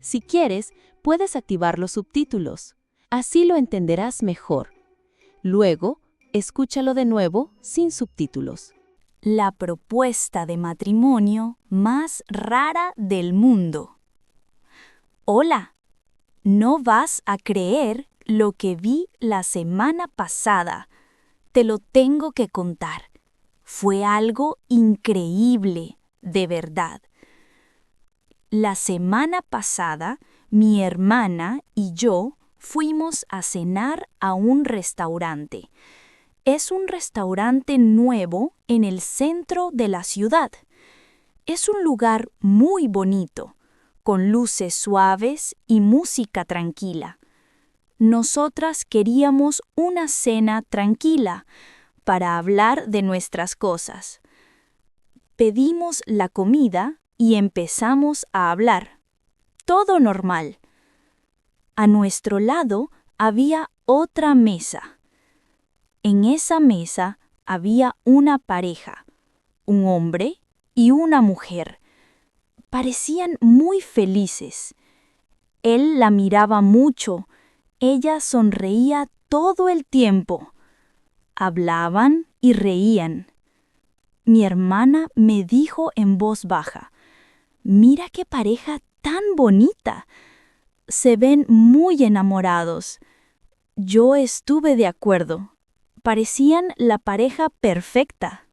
Si quieres, puedes activar los subtítulos. Así lo entenderás mejor. Luego, escúchalo de nuevo sin subtítulos. La propuesta de matrimonio más rara del mundo. Hola, no vas a creer lo que vi la semana pasada. Te lo tengo que contar. Fue algo increíble, de verdad. La semana pasada, mi hermana y yo fuimos a cenar a un restaurante. Es un restaurante nuevo en el centro de la ciudad. Es un lugar muy bonito, con luces suaves y música tranquila. Nosotras queríamos una cena tranquila para hablar de nuestras cosas. Pedimos la comida y empezamos a hablar. Todo normal. A nuestro lado había otra mesa. En esa mesa había una pareja, un hombre y una mujer. Parecían muy felices. Él la miraba mucho. Ella sonreía todo el tiempo. Hablaban y reían. Mi hermana me dijo en voz baja: «Mira qué pareja tan bonita. Se ven muy enamorados». Yo estuve de acuerdo. Parecían la pareja perfecta.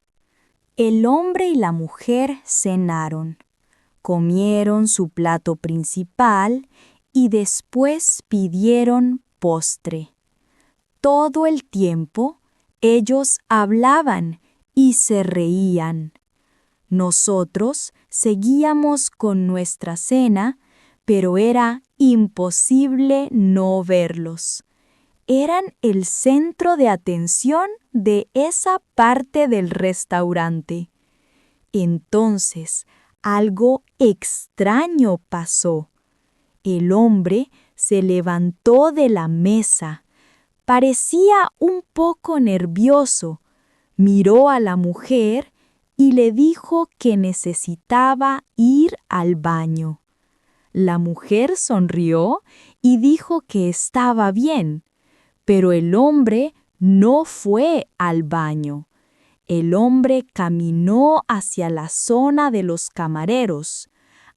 El hombre y la mujer cenaron. Comieron su plato principal y después pidieron postre. Todo el tiempo ellos hablaban y se reían. Nosotros seguíamos con nuestra cena, pero era imposible no verlos. Eran el centro de atención de esa parte del restaurante. Entonces, algo extraño pasó. El hombre se levantó de la mesa. Parecía un poco nervioso. Miró a la mujer y le dijo que necesitaba ir al baño. La mujer sonrió y dijo que estaba bien, pero el hombre no fue al baño. El hombre caminó hacia la zona de los camareros.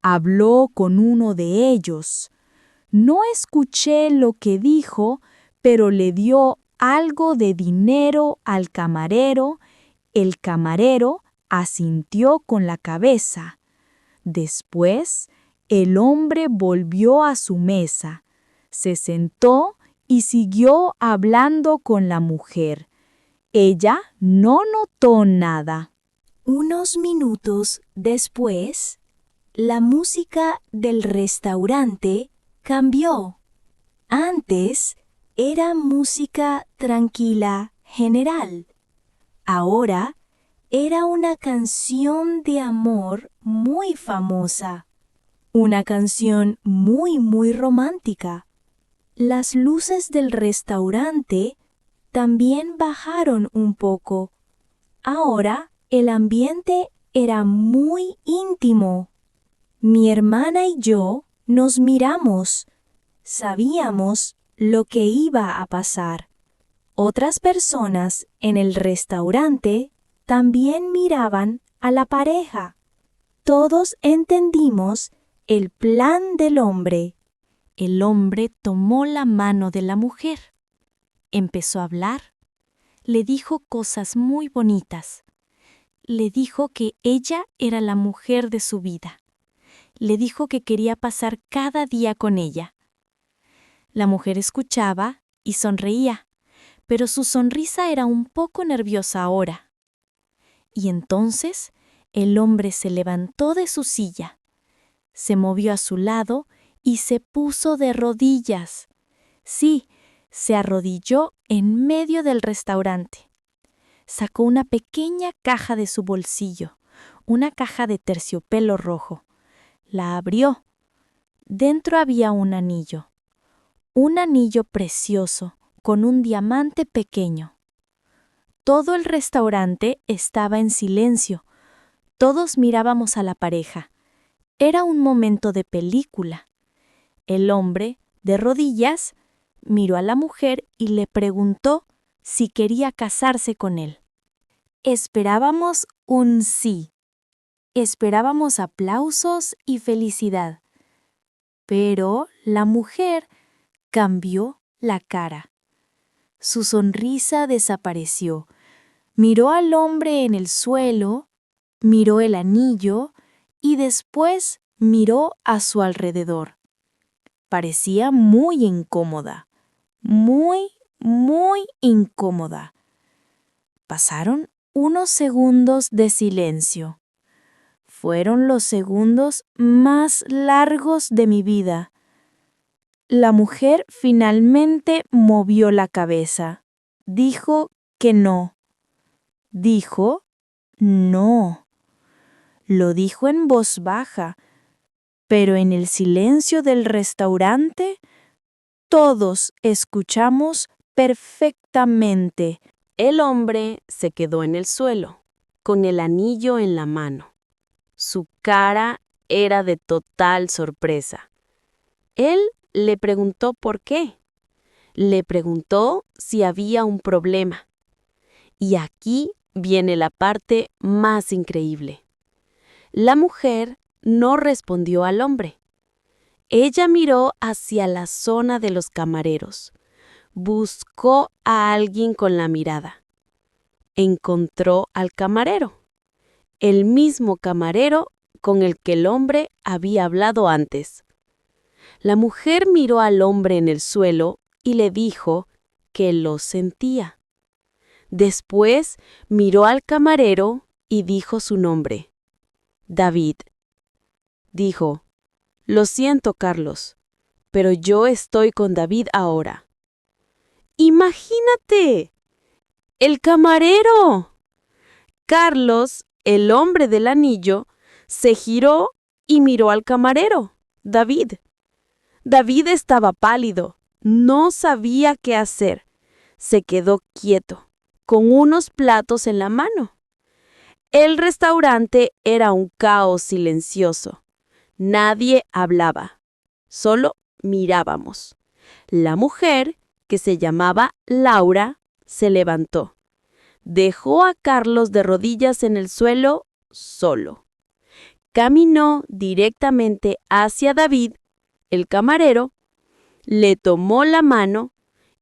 Habló con uno de ellos. No escuché lo que dijo, pero le dio algo de dinero al camarero. El camarero asintió con la cabeza. Después, el hombre volvió a su mesa, se sentó y siguió hablando con la mujer. Ella no notó nada. Unos minutos después, la música del restaurante cambió. Antes era música tranquila general. Ahora era una canción de amor muy famosa. Una canción muy romántica. Las luces del restaurante también bajaron un poco. Ahora el ambiente era muy íntimo. Mi hermana y yo nos miramos. Sabíamos lo que iba a pasar. Otras personas en el restaurante también miraban a la pareja. Todos entendimos el plan del hombre. El hombre tomó la mano de la mujer. Empezó a hablar. Le dijo cosas muy bonitas. Le dijo que ella era la mujer de su vida. Le dijo que quería pasar cada día con ella. La mujer escuchaba y sonreía, pero su sonrisa era un poco nerviosa ahora. Y entonces el hombre se levantó de su silla, se movió a su lado y se puso de rodillas. Sí, se arrodilló en medio del restaurante. Sacó una pequeña caja de su bolsillo, una caja de terciopelo rojo. La abrió. Dentro había un anillo precioso con un diamante pequeño. Todo el restaurante estaba en silencio. Todos mirábamos a la pareja. Era un momento de película. El hombre, de rodillas, miró a la mujer y le preguntó si quería casarse con él. Esperábamos un sí. Esperábamos aplausos y felicidad. Pero la mujer cambió la cara. Su sonrisa desapareció. Miró al hombre en el suelo, miró el anillo y después miró a su alrededor. Parecía muy incómoda, muy incómoda. Pasaron unos segundos de silencio. Fueron los segundos más largos de mi vida. La mujer finalmente movió la cabeza. Dijo que no. Dijo no. Lo dijo en voz baja, pero en el silencio del restaurante todos escuchamos perfectamente. El hombre se quedó en el suelo, con el anillo en la mano. Su cara era de total sorpresa. Él le preguntó por qué. Le preguntó si había un problema. Y aquí viene la parte más increíble. La mujer no respondió al hombre. Ella miró hacia la zona de los camareros. Buscó a alguien con la mirada. Encontró al camarero, el mismo camarero con el que el hombre había hablado antes. La mujer miró al hombre en el suelo y le dijo que lo sentía. Después miró al camarero y dijo su nombre. David. Dijo, «Lo siento, Carlos, pero yo estoy con David ahora». ¡Imagínate! ¡El camarero! Carlos, el hombre del anillo, se giró y miró al camarero, David. David estaba pálido, no sabía qué hacer. Se quedó quieto, con unos platos en la mano. El restaurante era un caos silencioso. Nadie hablaba, solo mirábamos. La mujer, que se llamaba Laura, se levantó. Dejó a Carlos de rodillas en el suelo solo. Caminó directamente hacia David, el camarero, le tomó la mano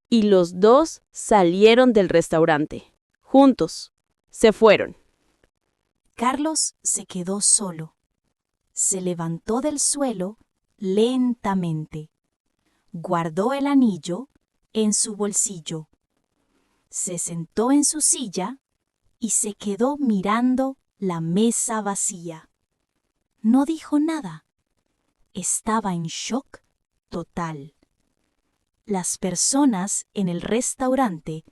y los dos salieron del restaurante. Juntos. Se fueron. Carlos se quedó solo. Se levantó del suelo lentamente. Guardó el anillo en su bolsillo. Se sentó en su silla y se quedó mirando la mesa vacía. No dijo nada. Estaba en shock total. Las personas en el restaurante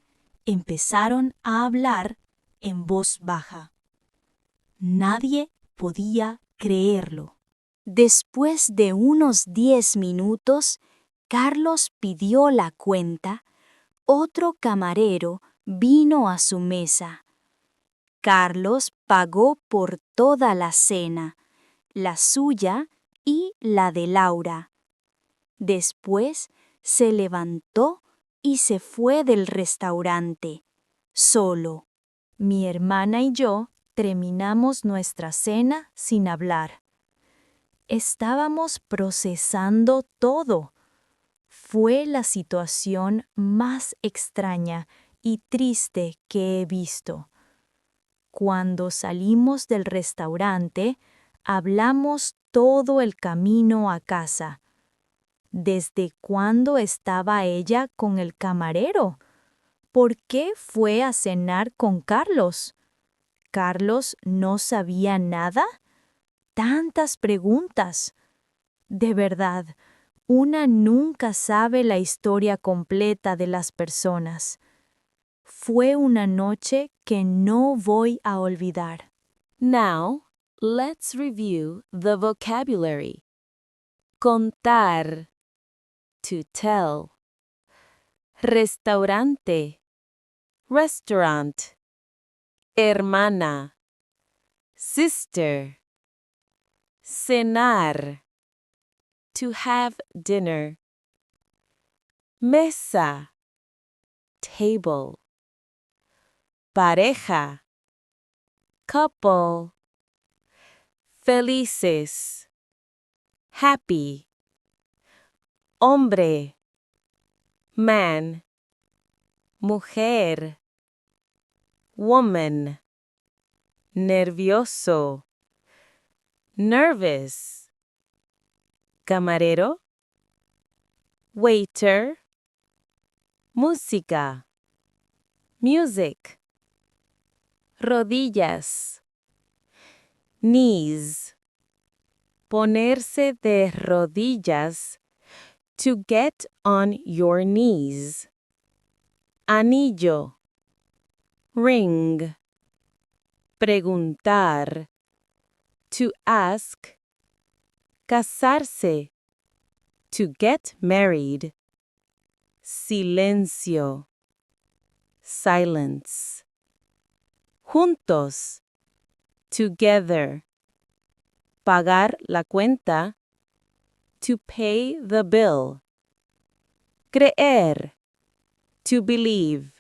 empezaron a hablar en voz baja. Nadie podía creerlo. Después de unos 10 minutos, Carlos pidió la cuenta. Otro camarero vino a su mesa. Carlos pagó por toda la cena, la suya y la de Laura. Después se levantó y se fue del restaurante, solo. Mi hermana y yo terminamos nuestra cena sin hablar. Estábamos procesando todo. Fue la situación más extraña y triste que he visto. Cuando salimos del restaurante, hablamos todo el camino a casa. ¿Desde cuándo estaba ella con el camarero? ¿Por qué fue a cenar con Carlos? ¿Carlos no sabía nada? Tantas preguntas. De verdad, una nunca sabe la historia completa de las personas. Fue una noche que no voy a olvidar. Now, let's review the vocabulary. Contar. To tell. Restaurante. Restaurant. Hermana. Sister. Cenar. to have dinner. Mesa, table. Pareja, couple. Felices, happy. Hombre, man. Mujer, woman. Nervioso, nervous. Camarero, waiter. Música, music. Rodillas, knees. Ponerse de rodillas, to get on your knees. Anillo, ring. Preguntar, to ask. Casarse, to get married. Silencio, silence. Juntos, together. Pagar la cuenta, to pay the bill. Creer, to believe.